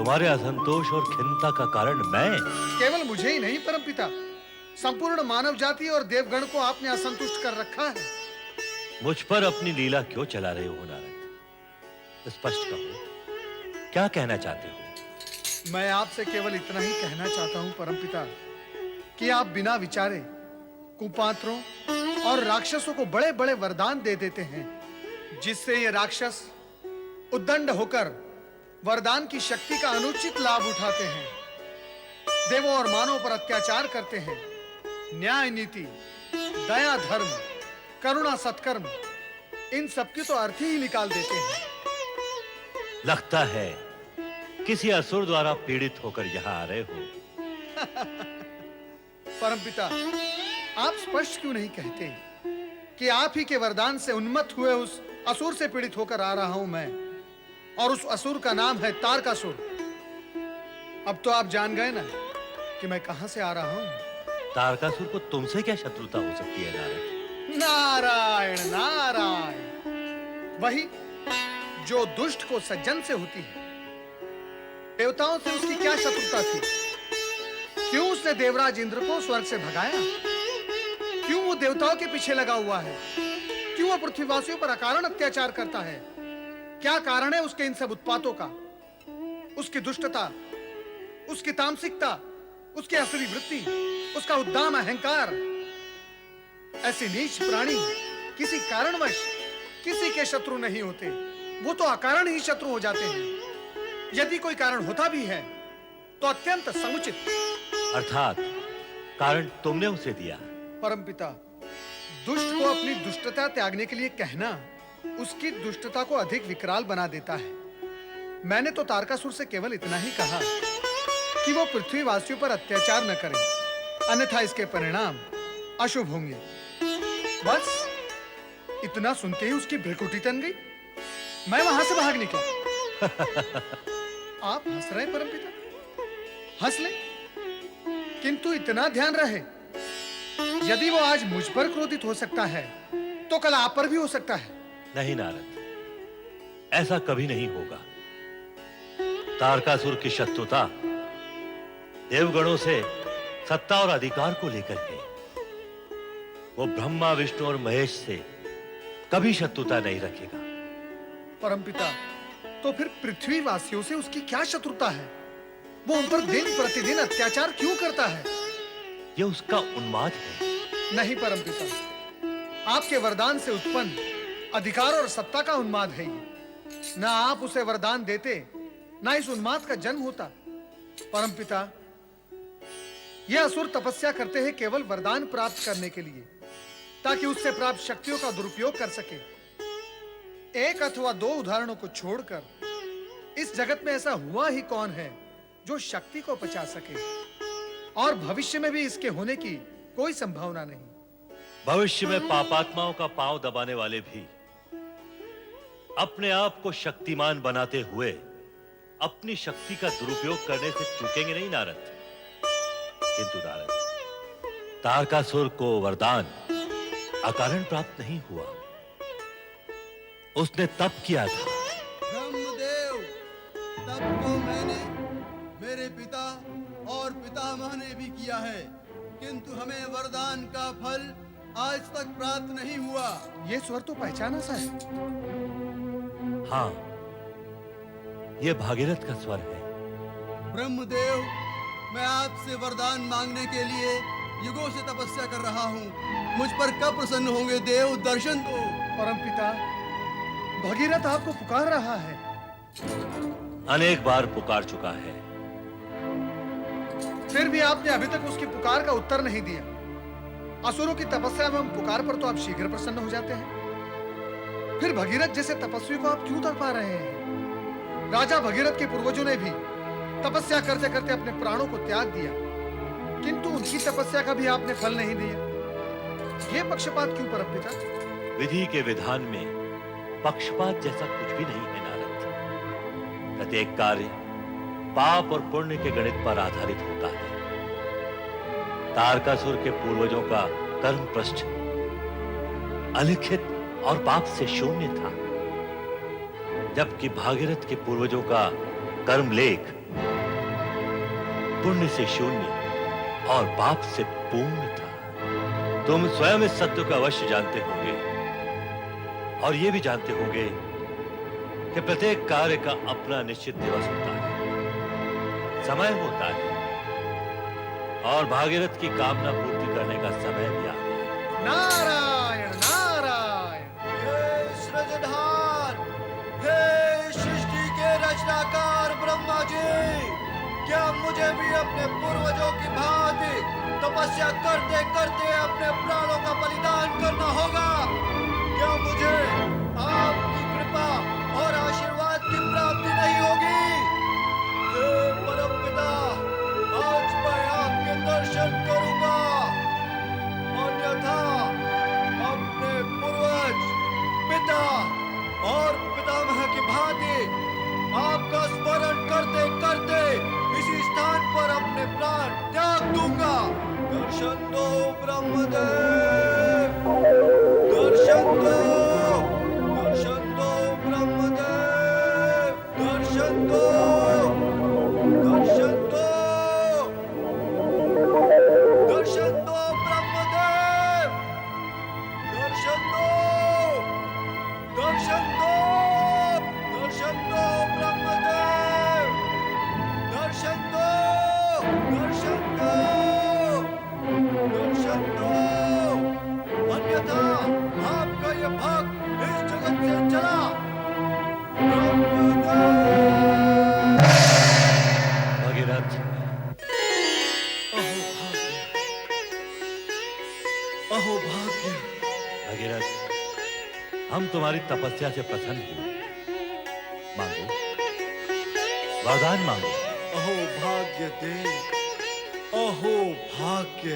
तुम्हारे असंतोष और खिन्नता का कारण मैं? केवल मुझे ही नहीं परमपिता, संपूर्ण मानव जाति और देवगण को आपने असंतुष्ट कर रखा है। मुझ पर अपनी लीला क्यों चला रहे हो नारद? स्पष्ट कहो, क्या कहना चाहते हो? मैं आपसे केवल इतना ही कहना चाहता हूं परमपिता कि आप बिना विचारे कुपात्रों और राक्षसों को बड़े-बड़े वरदान दे देते हैं, जिससे ये राक्षस उद्दंड होकर वरदान की शक्ति का अनुचित लाभ उठाते हैं, देवों और मानवों पर अत्याचार करते हैं, न्याय नीति, दया धर्म, करुणा सत्कर्म, इन सब की तो अर्थ ही निकाल देते हैं। लगता है किसी असुर द्वारा पीड़ित होकर यहाँ आ रहे हो। परमपिता, आप स्पष्ट क्यों नहीं कहते कि आप ही के वरदान से उन्मत्त हुए उस असुर से पीड़ित होकर आ रहा हूं मैं, और उस असुर का नाम है तारकासुर। अब तो आप जान गए ना कि मैं कहां से आ रहा हूं। तारकासुर को तुमसे क्या शत्रुता हो सकती है नारद? नारायण नारायण, वही जो दुष्ट को सज्जन से होती है। देवताओं से उसकी क्या शत्रुता थी? क्यों उसने देवराज इंद्र को स्वर्ग से भगाया? क्यों वो देवताओं के पीछे लगा हुआ है? क्यों वो पृथ्वीवासियों पर अकारण अत्याचार करता है? क्या कारण है उसके इन सब उत्पातों का? उसकी दुष्टता, उसकी तामसिकता, उसकी असुरी वृत्ति, उसका उद्दाम अहंकार। ऐसे नीच प्राणी किसी कारणवश किसी के शत्रु नहीं होते, वो तो अकारण ही शत्रु हो जाते हैं। यदि कोई कारण होता भी है तो अत्यंत समुचित। अर्थात कारण तुमने उसे दिया। परमपिता, दुष्ट को अपनी दुष्टता त्यागने के लिए कहना उसकी दुष्टता को अधिक विकराल बना देता है। मैंने तो तारकासुर से केवल इतना ही कहा कि वो पृथ्वीवासियों पर अत्याचार न करे, अन्यथा इसके परिणाम अशुभ होंगे। बस इतना सुनते ही उसकी भ्रुकुटी तन गई। मैं वहां से भाग निकला। आप हंस रहे हैं परमपिता? हंस ले, किंतु इतना ध्यान रहे, यदि वो आज मुझ पर क्रोधित हो सकता है तो कल आप पर भी हो सकता है। नहीं नारद, ऐसा कभी नहीं होगा। तारकासुर की शत्रुता देवगणों से सत्ता और अधिकार को लेकर के। वो ब्रह्मा, विष्णु और महेश से कभी शत्रुता नहीं रखेगा। परमपिता, तो फिर पृथ्वीवासियों से उसकी क्या शत्रुता है? वो उन पर दिन प्रतिदिन अत्याचार क्यों करता है? ये उसका उन्माद है। नहीं परमपिता, आपके वरदान से उत्पन्न अधिकार और सत्ता का उन्माद है ये। ना आप उसे वरदान देते, ना इस उन्माद का जन्म होता। परमपिता, यह असुर तपस्या करते हैं केवल वरदान प्राप्त करने के लिए, ताकि उससे प्राप्त शक्तियों का दुरुपयोग कर सके। एक अथवा दो उदाहरणों को छोड़कर इस जगत में ऐसा हुआ ही कौन है जो शक्ति को पचा सके, और भविष्य में भी इसके होने की कोई संभावना नहीं। भविष्य में पापात्माओं का पांव दबाने वाले भी अपने आप को शक्तिमान बनाते हुए अपनी शक्ति का दुरुपयोग करने से चूकेंगे नहीं नारद। किंतु नारद, तारकासुर को वरदान अकारण प्राप्त नहीं हुआ। उसने तप किया था। ब्रह्मदेव, तप को मैंने, मेरे पिता और पितामह ने भी किया है, किंतु हमें वरदान का फल आज तक प्राप्त नहीं हुआ। ये स्वर तो पहचाना सा है। हाँ, ये भागीरथ का स्वर है। ब्रह्मदेव, मैं आपसे वरदान मांगने के लिए युगों से तपस्या कर रहा हूँ। मुझ पर कब प्रसन्न होंगे देव? दर्शन दो। परमपिता, भगीरथ आपको पुकार रहा है। अनेक बार पुकार चुका है, फिर भी आपने अभी तक उसकी पुकार का उत्तर नहीं दिया। असुरों की तपस्या एवं पुकार पर तो आप शीघ्र प्रसन्न हो जाते हैं, फिर भगीरथ जैसे तपस्वी को आप क्यों तड़पा रहे हैं? राजा भगीरथ के पूर्वजों ने भी तपस्या करते करते अपने प्राणों को त्याग दिया, किंतु उनकी तपस्या का भी आपने फल नहीं दिया। ये पक्षपात क्यों परमपिता? विधि के विधान में पक्षपात जैसा कुछ भी नहीं है नारद। प्रत्येक कार्य पाप और पुण्य के गणित पर आधारित होता है। तारकासुर के पूर्वजों का कर्म पृष्ठ अलिखित और पाप से शून्य था, जबकि भागीरथ के पूर्वजों का कर्म लेख पुण्य से शून्य और पाप से पूर्ण था। तुम स्वयं इस सत्य को अवश्य जानते होंगे और ये भी जानते होंगे कि प्रत्येक कार्य का अपना निश्चित दिवस होता है, समय होता है, और भागीरथ की कामना पूर्ति करने का समय भी आ गया। नारायण नारायण। हे सृजनहार, हे सृष्टि के रचनाकार ब्रह्मा जी, क्या मुझे भी अपने पूर्वजों की भांति तपस्या करते करते अपने प्राणों का बलिदान करना होगा? क्या मुझे आपकी कृपा और आशीर्वाद की प्राप्ति नहीं होगी? हे परमपिता, आज मैं आपके दर्शन करूंगा, अन्यथा अपने पूर्वज, पिता और पितामह की भांति आपका स्मरण करते करते इसी स्थान पर अपने प्राण त्याग दूंगा। दर्शन दो ब्रह्मदेव, दर्शन दो, दर्शन दो ब्रह्मदेव, दर्शन दो, दर्शन दो, दर्शन दो ब्रह्मदेव, दर्शन दो, दर्शन दो, दर्शन दो ब्रह्मदेव, दर्शन दो, दर्शन दो, दर्शन दो, अन्यथा आपका ये भक्त इस जगत से चला। भगीरथ, अहो भाग्य, अहो भाग्य। भगीरथ, हम तुम्हारी तपस्या से प्रसन्न हुए। मांगो, वरदान मांगो। अहो भाग्य देव, अहो भाग्य।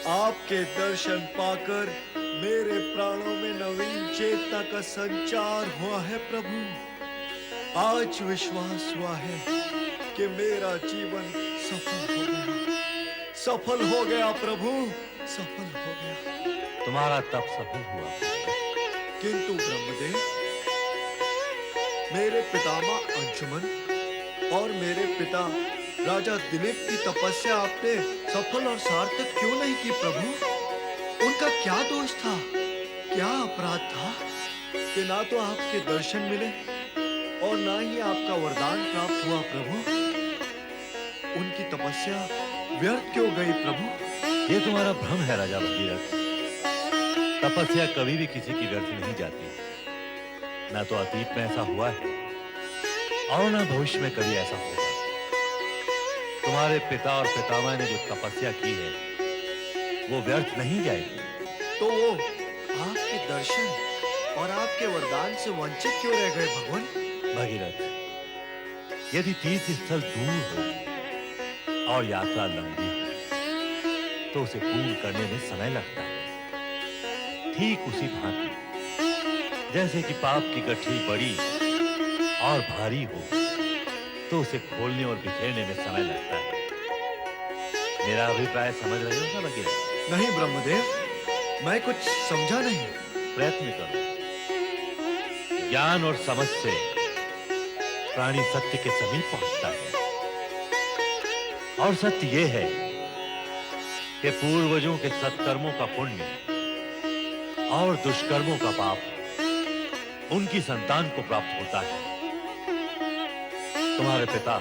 आपके दर्शन पाकर मेरे प्राणों में नवीन चेतना का संचार हुआ है प्रभु। आज विश्वास हुआ है कि मेरा जीवन सफल हो गया, सफल हो गया प्रभु, सफल हो गया। तुम्हारा तप सफल हुआ। किंतु ब्रह्मदेव, मेरे पितामह अंशुमन और मेरे पिता राजा दिलीप की तपस्या आपने सफल और सार्थक क्यों नहीं की प्रभु? उनका क्या दोष था, क्या अपराध था कि ना तो आपके दर्शन मिले और ना ही आपका वरदान प्राप्त हुआ प्रभु? उनकी तपस्या व्यर्थ क्यों गई प्रभु? ये तुम्हारा भ्रम है राजा भगीरथ। तपस्या कभी भी किसी की व्यर्थ नहीं जाती। ना तो अतीत में ऐसा हुआ है और ना भविष्य में कभी ऐसा होगा। तुम्हारे पिता और पितामह ने जो तपस्या की है वो व्यर्थ नहीं जाएगी। तो वो आपके दर्शन और आपके वरदान से वंचित क्यों रह गए भगवान? भगीरथ, यदि तीर्थ स्थल दूर हो और यात्रा लंबी हो तो उसे पूर्ण करने में समय लगता है। ठीक उसी भांति जैसे कि पाप की गठरी बड़ी और भारी हो तो उसे खोलने और बिखेरने में समय लगता है। मेरा अभिप्राय समझ रहे हो ना भगीरथ? नहीं ब्रह्मदेव, मैं कुछ समझा नहीं। प्रयत्न करो। ज्ञान और समझ से प्राणी सत्य के समीप पहुंचता है, और सत्य यह है कि पूर्वजों के सत्कर्मों का पुण्य और दुष्कर्मों का पाप उनकी संतान को प्राप्त होता है। तुम्हारे पिता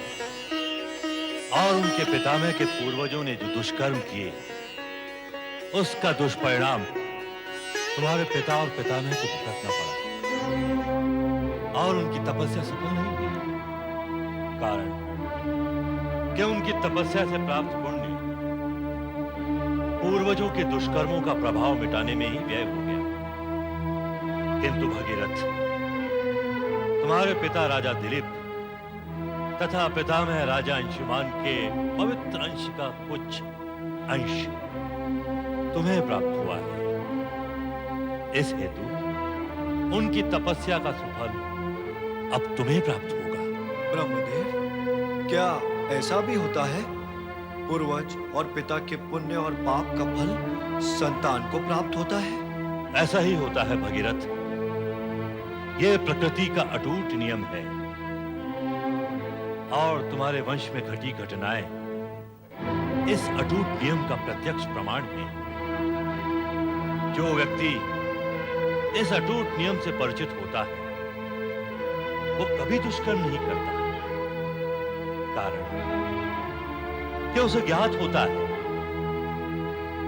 और उनके पितामह के पूर्वजों ने जो दुष्कर्म किए उसका दुष्परिणाम तुम्हारे पिता और पितामह को भुगतना पड़ा और उनकी तपस्या सफल नहीं हुई। कारण कि उनकी तपस्या से प्राप्त पुण्य पूर्वजों के दुष्कर्मों का प्रभाव मिटाने में ही व्यय हो गया। किंतु भगीरथ, तुम्हारे पिता राजा दिलीप तथा पितामह राजा अंशुमान के पवित्र अंश का कुछ अंश तुम्हें प्राप्त हुआ है। इस हेतु उनकी तपस्या का सुफल अब तुम्हें प्राप्त होगा। ब्रह्मदेव, क्या ऐसा भी होता है? पूर्वज और पिता के पुण्य और पाप का फल संतान को प्राप्त होता है? ऐसा ही होता है भगीरथ। यह प्रकृति का अटूट नियम है। और तुम्हारे वंश में घटी घटनाएं इस अटूट नियम का प्रत्यक्ष प्रमाण है। जो व्यक्ति इस अटूट नियम से परिचित होता है वो कभी दुष्कर्म नहीं करता, कारण कि उसे ज्ञात होता है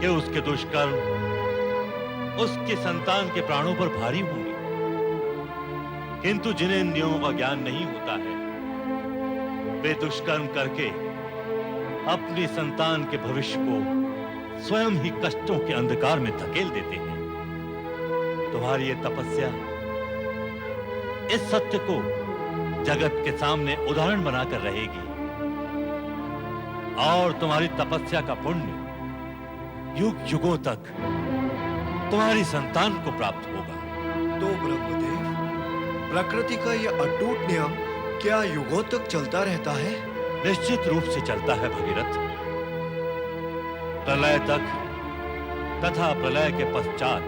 कि उसके दुष्कर्म उसके संतान के प्राणों पर भारी होंगे। किंतु जिन्हें इन नियमों का ज्ञान नहीं होता है वे दुष्कर्म करके अपनी संतान के भविष्य को स्वयं ही कष्टों के अंधकार में धकेल देते हैं। तुम्हारी ये तपस्या इस सत्य को जगत के सामने उदाहरण बनाकर रहेगी और तुम्हारी तपस्या का पुण्य युग युगों तक तुम्हारी संतान को प्राप्त होगा। तो ब्रह्मदेव, प्रकृति का यह अटूट नियम क्या युगों तक चलता रहता है? निश्चित रूप से चलता है भगीरथ, प्रलय तक तथा प्रलय के पश्चात,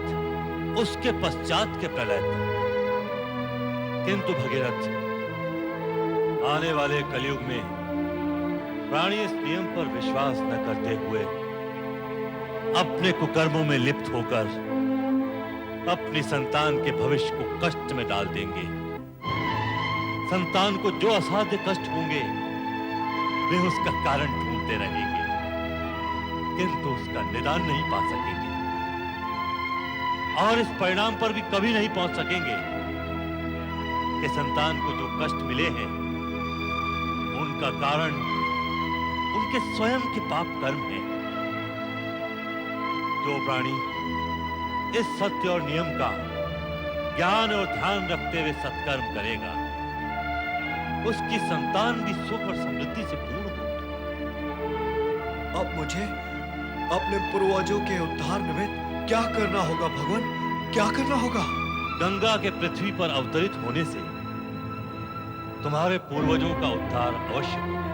उसके पश्चात के प्रलय तक। किंतु भगीरथ, आने वाले कलयुग में प्राणी इस नियम पर विश्वास न करते हुए अपने कुकर्मों में लिप्त होकर अपनी संतान के भविष्य को कष्ट में डाल देंगे। संतान को जो असाध्य कष्ट होंगे वे उसका कारण ढूंढते रहेंगे, किंतु उसका निदान नहीं पा सकेंगे और इस परिणाम पर भी कभी नहीं पहुंच सकेंगे कि संतान को जो कष्ट मिले हैं उनका कारण उनके स्वयं के पाप कर्म हैं। जो प्राणी इस सत्य और नियम का ज्ञान और ध्यान रखते हुए सत्कर्म करेगा उसकी संतान भी सुख और समृद्धि से पूर्ण होगी। अब मुझे अपने पूर्वजों के उद्धार निमित्त क्या करना होगा भगवान? क्या करना होगा? गंगा के पृथ्वी पर अवतरित होने से तुम्हारे पूर्वजों का उद्धार अवश्य होगा,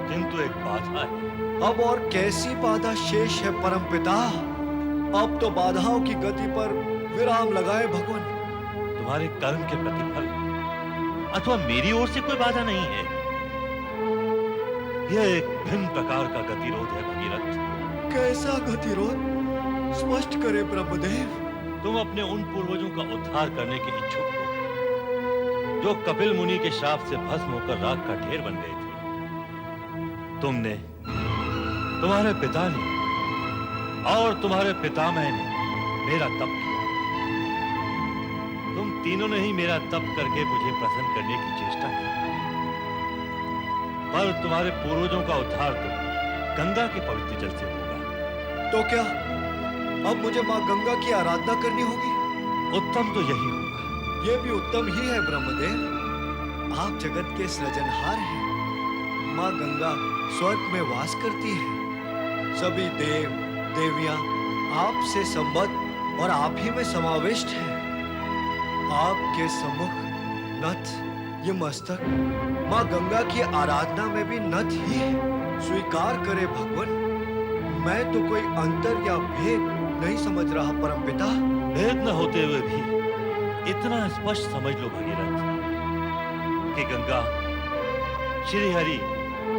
किंतु एक बाधा है। अब और कैसी बाधा शेष है परमपिता? अब तो बाधाओं की गति पर विराम लगाए भगवान। तुम्हारे कर्म के प्रतिफल अथवा मेरी ओर से कोई बाधा नहीं है। यह एक भिन्न प्रकार का गतिरोध है भगीरथ। कैसा गतिरोध? स्पष्ट करे ब्रह्मदेव। तुम अपने उन पूर्वजों का उद्धार करने के इच्छुक हो जो कपिल मुनि के श्राप से भस्म होकर राख का ढेर बन गए थे। तुमने, तुम्हारे पिता ने और तुम्हारे पितामह ने मेरा तप किया। तुम तीनों ने ही मेरा तप करके मुझे प्रसन्न करने की चेष्टा की, पर तुम्हारे पूर्वजों का उद्धार तो गंगा के पवित्र जल से होगा। तो क्या अब मुझे माँ गंगा की आराधना करनी होगी? उत्तम तो यही होगा। ये भी उत्तम ही है ब्रह्मदेव। आप जगत के सृजनहार हैं। माँ गंगा स्वर्ग में वास करती है। सभी देव देवियां आपसे संबद्ध और आप ही में समाविष्ट हैं। आपके सम्मुख नथ, ये मस्तक माँ गंगा की आराधना में भी नथ ही है। स्वीकार करे भगवान, मैं तो कोई अंतर या भेद नहीं समझ रहा परमपिता। भेद न होते हुए भी इतना स्पष्ट समझ लो भगीरथ कि गंगा श्री हरि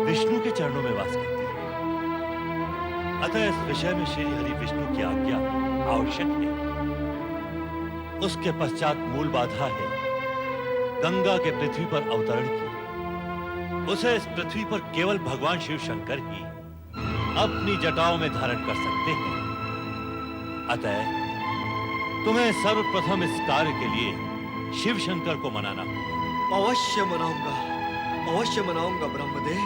विष्णु के चरणों में वास करती है। अतः इस विषय में श्री हरि विष्णु की आज्ञा आवश्यक है। उसके पश्चात मूल बाधा है गंगा के पृथ्वी पर अवतरण की। उसे इस पृथ्वी पर केवल भगवान शिव शंकर ही अपनी जटाओं में धारण कर सकते हैं। अतः तुम्हें सर्वप्रथम इस कार्य के लिए शिव शंकर को मनाना होगा। अवश्य मनाऊंगा ब्रह्मदेव।